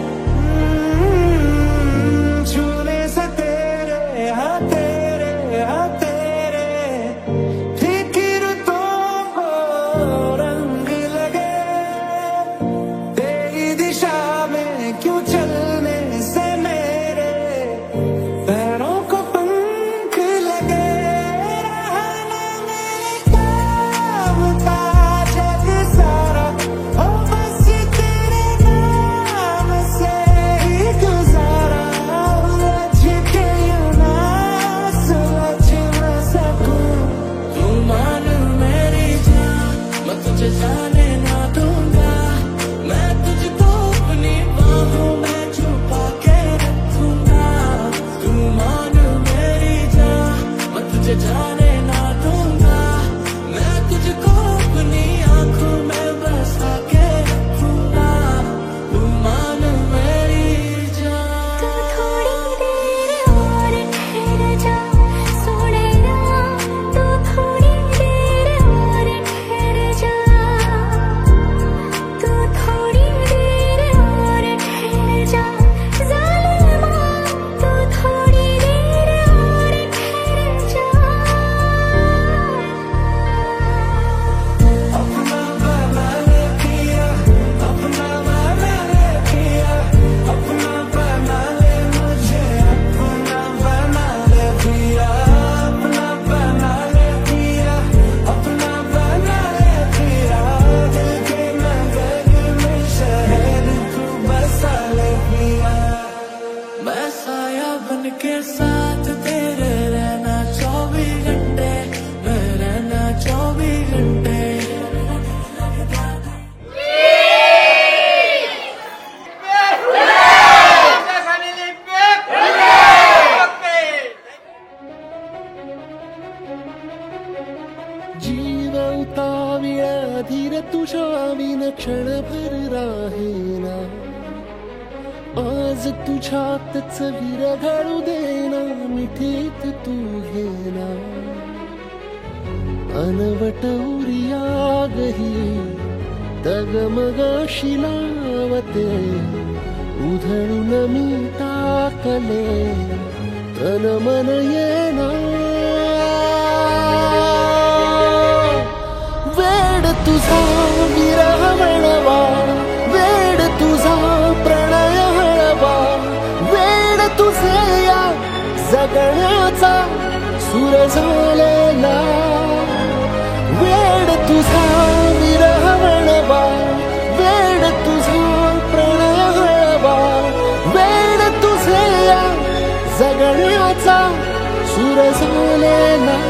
छूने से तेरे हाँ तेरे फिक्र तो को रंग लगे, तेरी दिशा में क्यों चलने से मेरे पैरों को पंख लगे। रहना मेरे काम का जग सारा, ओ बस तेरे नाम से ही गुजारा। उलझ के यूं ना सुलझ न सकूं, तू मान मेरी जान मैं तुझे जाने ना दूंगा। मैं तुझको अपनी बाहों में छुपा के रखूंगा, तू मान मेरी जान मैं तुझे जाने ना दूंगा। मैं तुझको अपनी आंखों में बसा के रखूंगा, तू मान मेरी जान। तू थोड़ी देर और ठहर जा सोने राम, तू थोड़ी देर और ठहर जा, तू थोड़ी देर और ठहर जा, ज़ालिमा तू थोड़ी देर और ठहर जा। अपना बना ले पिया, अपना बना ले पिया, अपना बना ले मुझे, अपना बना ले पिया, अपना बना ले पिया, अपना बना ले पिया। दिल के नगर में शहर तू बसा ले पिया। मैं साया बन के साथ तेरे रहना 24 घंटे, मैं रहना 24 घंटे। जीवताविया धीर तुझा विन क्षणभर राहेना, आज तुझ्यातच विरघळू देना, मिठीत तू घेना। अनवट उरियागही डगमगाशी लावते, उधळून मी टाकले तन मन येना। वेड तुझा विरह वळवा, वेड तुझा प्रणय हळवा, वेड तुझे या जगण्याचा सूर झालेला। वेड तुझा विरह वळवा, वेड तुझा प्रणय हळवा, वेड तुझे या जगण्याचा सूर झालेला।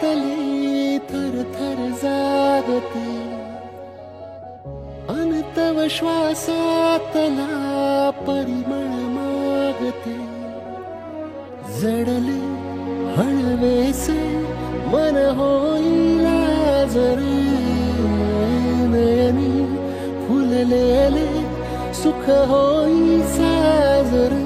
तले थर थर जागते अन तव श्वासातला परिमळ मागते जडले हळवेसे मन होईला जरे नयनी फुललेले सुख होई साजरे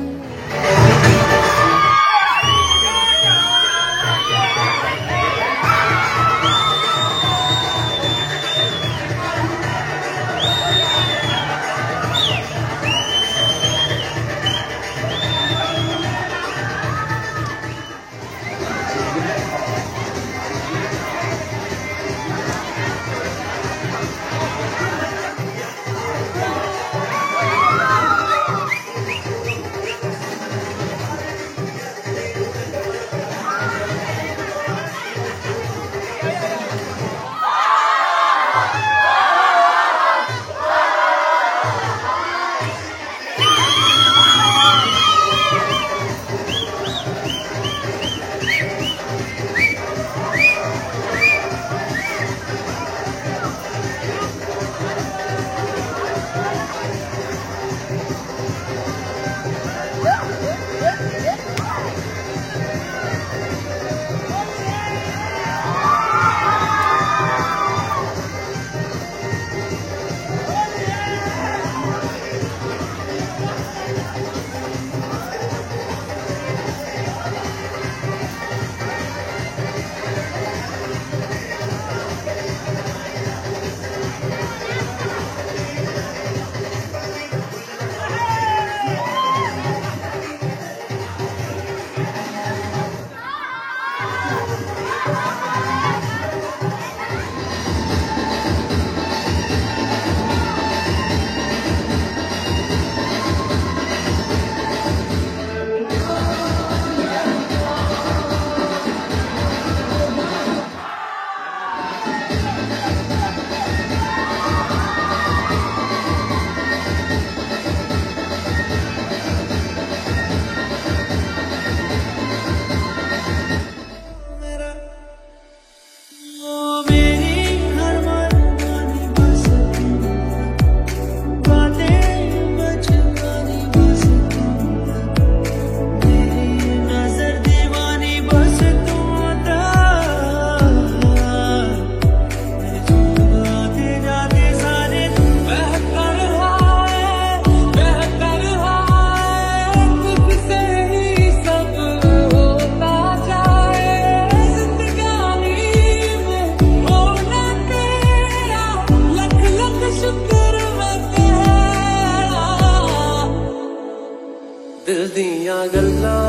दिल दियां गल्लां